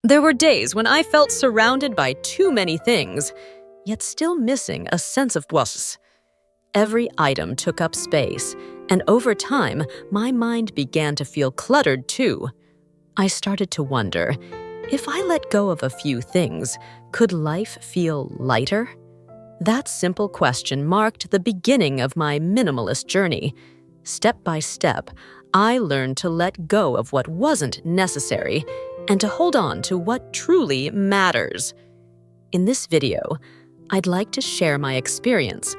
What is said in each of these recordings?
There were days when I felt surrounded by too many things, yet still missing a sense of was. Every item took up space, and over time, my mind began to feel cluttered too. I started to wonder, if I let go of a few things, could life feel lighter? That simple question marked the beginning of my minimalist journey. Step by step, I learned to let go of what wasn't necessary and to hold on to what truly matters. In this video, I'd like to share my experience,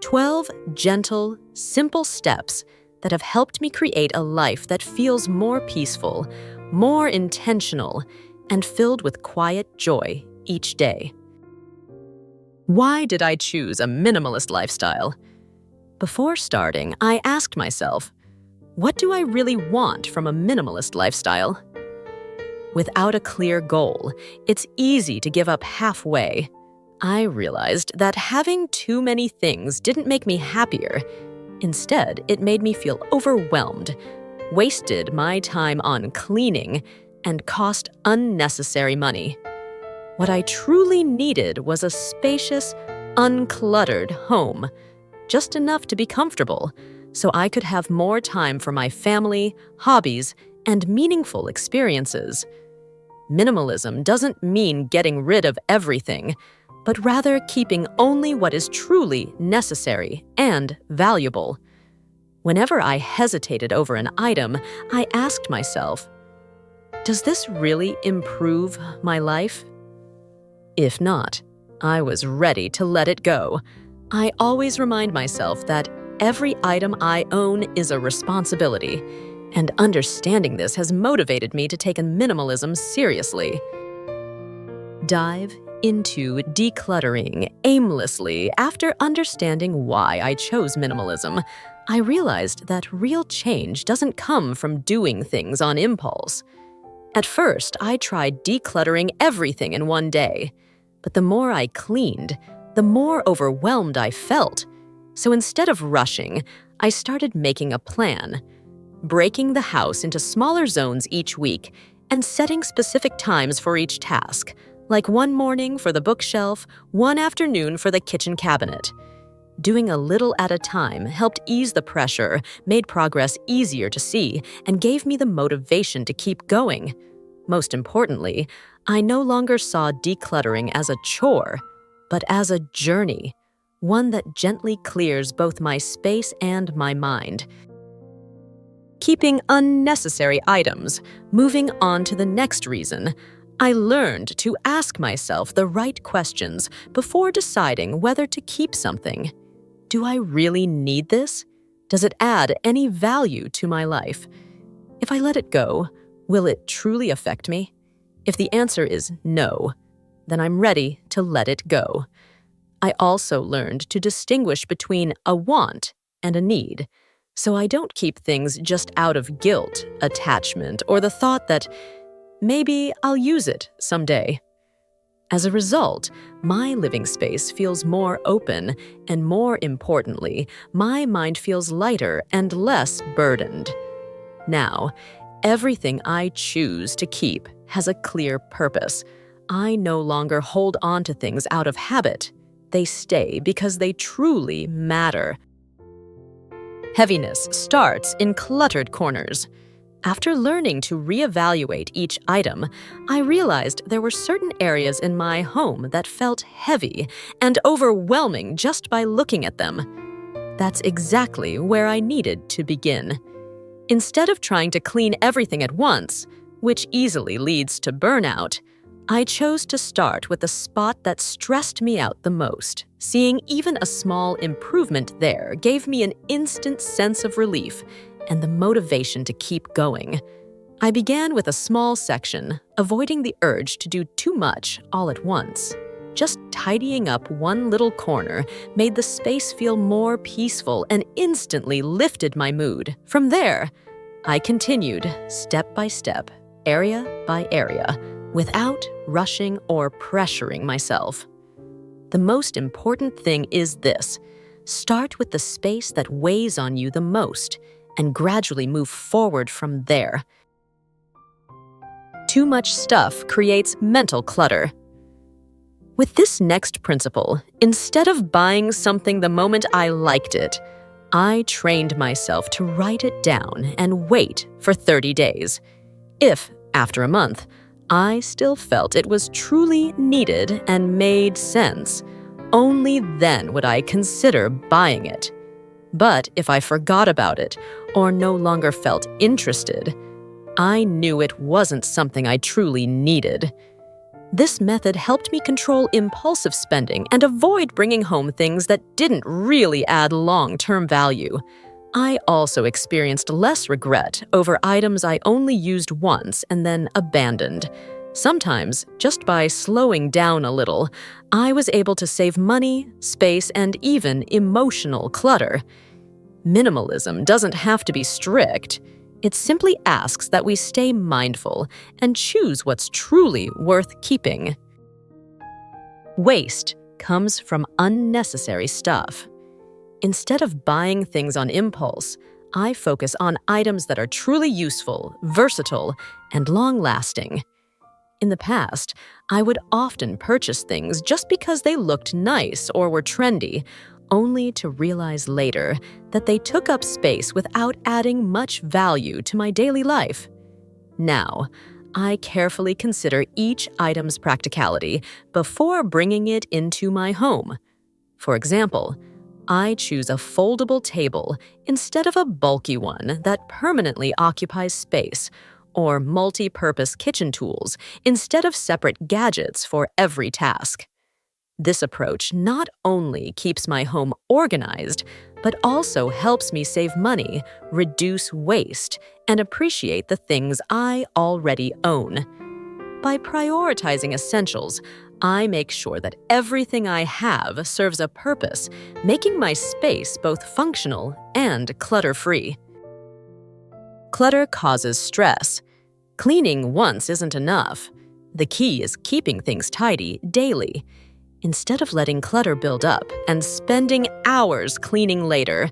12 gentle, simple steps that have helped me create a life that feels more peaceful, more intentional, and filled with quiet joy each day. Why did I choose a minimalist lifestyle? Before starting, I asked myself, what do I really want from a minimalist lifestyle? Without a clear goal, it's easy to give up halfway. I realized that having too many things didn't make me happier. Instead, it made me feel overwhelmed, wasted my time on cleaning, and cost unnecessary money. What I truly needed was a spacious, uncluttered home, just enough to be comfortable, so I could have more time for my family, hobbies, and meaningful experiences. Minimalism doesn't mean getting rid of everything, but rather keeping only what is truly necessary and valuable. Whenever I hesitated over an item, I asked myself, does this really improve my life? If not, I was ready to let it go. I always remind myself that every item I own is a responsibility, and understanding this has motivated me to take minimalism seriously. Dive into decluttering aimlessly. After understanding why I chose minimalism, I realized that real change doesn't come from doing things on impulse. At first, I tried decluttering everything in one day, but the more I cleaned, the more overwhelmed I felt. So instead of rushing, I started making a plan, breaking the house into smaller zones each week and setting specific times for each task, like one morning for the bookshelf, one afternoon for the kitchen cabinet. Doing a little at a time helped ease the pressure, made progress easier to see, and gave me the motivation to keep going. Most importantly, I no longer saw decluttering as a chore, but as a journey, one that gently clears both my space and my mind. Keeping unnecessary items, moving on to the next reason, I learned to ask myself the right questions before deciding whether to keep something. Do I really need this? Does it add any value to my life? If I let it go, will it truly affect me? If the answer is no, then I'm ready to let it go. I also learned to distinguish between a want and a need, so I don't keep things just out of guilt, attachment, or the thought that maybe I'll use it someday. As a result, my living space feels more open, and more importantly, my mind feels lighter and less burdened. Now, everything I choose to keep has a clear purpose. I no longer hold on to things out of habit. They stay because they truly matter. Heaviness starts in cluttered corners. After learning to reevaluate each item, I realized there were certain areas in my home that felt heavy and overwhelming just by looking at them. That's exactly where I needed to begin. Instead of trying to clean everything at once, which easily leads to burnout, I chose to start with the spot that stressed me out the most. Seeing even a small improvement there gave me an instant sense of relief and the motivation to keep going. I began with a small section, avoiding the urge to do too much all at once. Just tidying up one little corner made the space feel more peaceful and instantly lifted my mood. From there, I continued step by step, area by area, without rushing or pressuring myself. The most important thing is this: start with the space that weighs on you the most and gradually move forward from there. too much stuff creates mental clutter. With this next principle, instead of buying something the moment I liked it, I trained myself to write it down and wait for 30 days. If, after a month, I still felt it was truly needed and made sense, only then would I consider buying it. But if I forgot about it or no longer felt interested, I knew it wasn't something I truly needed. This method helped me control impulsive spending and avoid bringing home things that didn't really add long-term value. I also experienced less regret over items I only used once and then abandoned. Sometimes, just by slowing down a little, I was able to save money, space, and even emotional clutter. Minimalism doesn't have to be strict. It simply asks that we stay mindful and choose what's truly worth keeping. Waste comes from unnecessary stuff. Instead of buying things on impulse, I focus on items that are truly useful, versatile, and long-lasting. In the past, I would often purchase things just because they looked nice or were trendy, only to realize later that they took up space without adding much value to my daily life. Now, I carefully consider each item's practicality before bringing it into my home. For example, I choose a foldable table instead of a bulky one that permanently occupies space, or multi-purpose kitchen tools instead of separate gadgets for every task. This approach not only keeps my home organized, but also helps me save money, reduce waste, and appreciate the things I already own. By prioritizing essentials, I make sure that everything I have serves a purpose, making my space both functional and clutter-free. Clutter causes stress. Cleaning once isn't enough. The key is keeping things tidy daily. Instead of letting clutter build up and spending hours cleaning later,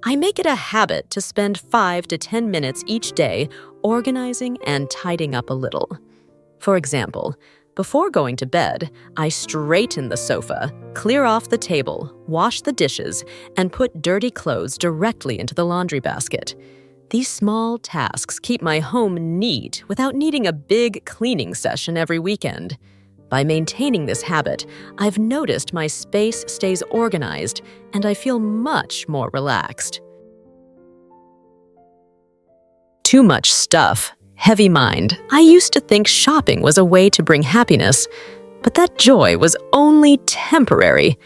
I make it a habit to spend 5 to 10 minutes each day organizing and tidying up a little. For example, before going to bed, I straighten the sofa, clear off the table, wash the dishes, and put dirty clothes directly into the laundry basket. These small tasks keep my home neat without needing a big cleaning session every weekend. By maintaining this habit, I've noticed my space stays organized and I feel much more relaxed. Too much stuff. Heavy mind. I used to think shopping was a way to bring happiness, but that joy was only temporary.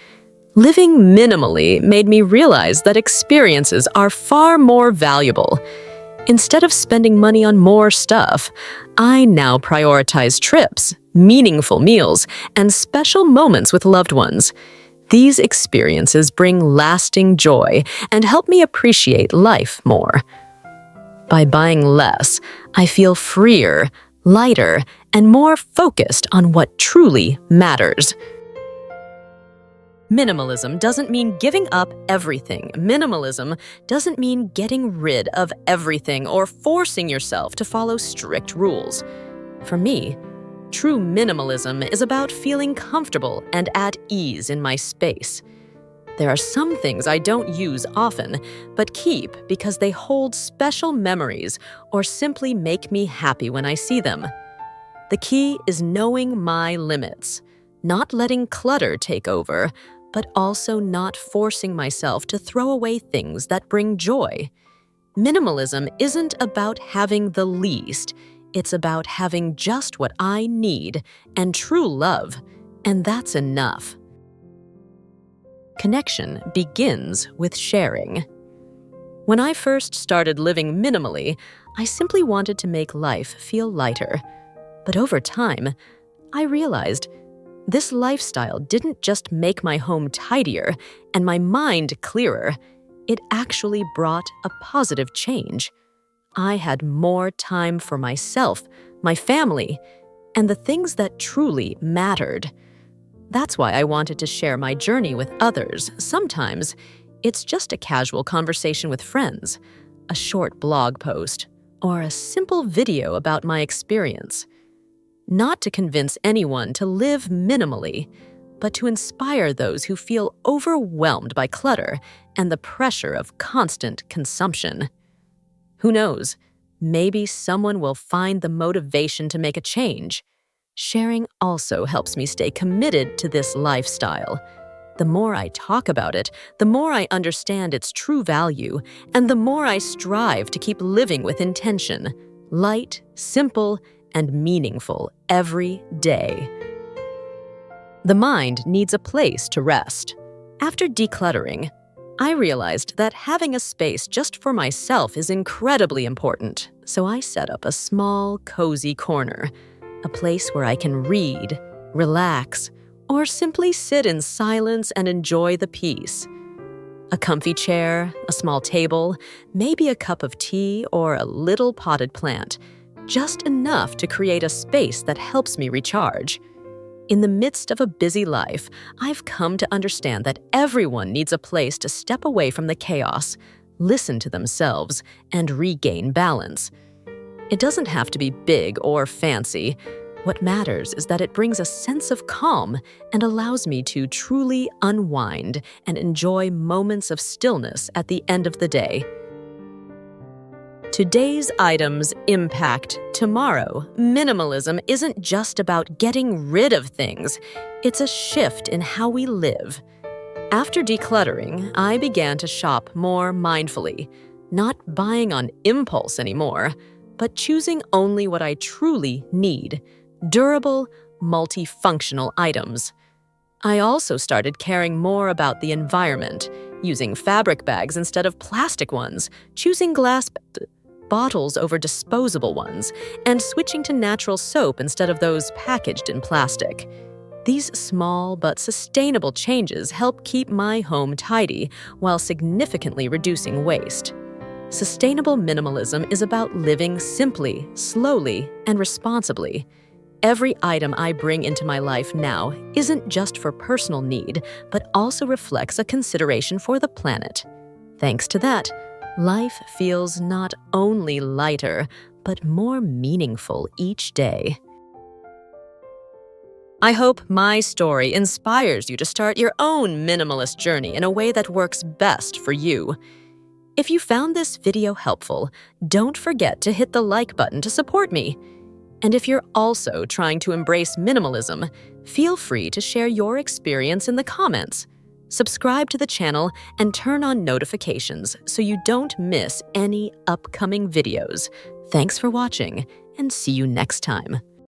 Living minimally made me realize that experiences are far more valuable. Instead of spending money on more stuff, I now prioritize trips, meaningful meals, and special moments with loved ones. These experiences bring lasting joy and help me appreciate life more. By buying less, I feel freer, lighter, and more focused on what truly matters. Minimalism doesn't mean giving up everything. Minimalism doesn't mean getting rid of everything or forcing yourself to follow strict rules. For me, true minimalism is about feeling comfortable and at ease in my space. There are some things I don't use often, but keep because they hold special memories or simply make me happy when I see them. The key is knowing my limits, not letting clutter take over, but also not forcing myself to throw away things that bring joy. Minimalism isn't about having the least, it's about having just what I need and true love, and that's enough. Connection begins with sharing. When I first started living minimally, I simply wanted to make life feel lighter. But over time, I realized this lifestyle didn't just make my home tidier and my mind clearer, it actually brought a positive change. I had more time for myself, my family, and the things that truly mattered. That's why I wanted to share my journey with others. Sometimes, it's just a casual conversation with friends, a short blog post, or a simple video about my experience. not to convince anyone to live minimally, but to inspire those who feel overwhelmed by clutter and the pressure of constant consumption. Who knows? Maybe someone will find the motivation to make a change. Sharing also helps me stay committed to this lifestyle. The more I talk about it, the more I understand its true value, and the more I strive to keep living with intention, light, simple, and meaningful every day. The mind needs a place to rest. After decluttering, I realized that having a space just for myself is incredibly important, so I set up a small, cozy corner, a place where I can read, relax, or simply sit in silence and enjoy the peace. A comfy chair, a small table, maybe a cup of tea or a little potted plant, just enough to create a space that helps me recharge. In the midst of a busy life, I've come to understand that everyone needs a place to step away from the chaos, listen to themselves, and regain balance. It doesn't have to be big or fancy. What matters is that it brings a sense of calm and allows me to truly unwind and enjoy moments of stillness at the end of the day. Today's items impact tomorrow. Minimalism isn't just about getting rid of things. It's a shift in how we live. After decluttering, I began to shop more mindfully, not buying on impulse anymore, but choosing only what I truly need: durable, multifunctional items. I also started caring more about the environment, using fabric bags instead of plastic ones, choosing glass bottles over disposable ones, and switching to natural soap instead of those packaged in plastic. These small but sustainable changes help keep my home tidy while significantly reducing waste. Sustainable minimalism is about living simply, slowly, and responsibly. Every item I bring into my life now isn't just for personal need, but also reflects a consideration for the planet. Thanks to that, life feels not only lighter, but more meaningful each day. I hope my story inspires you to start your own minimalist journey in a way that works best for you. If you found this video helpful, don't forget to hit the like button to support me. And if you're also trying to embrace minimalism, feel free to share your experience in the comments. Subscribe to the channel and turn on notifications so you don't miss any upcoming videos. Thanks for watching, and see you next time.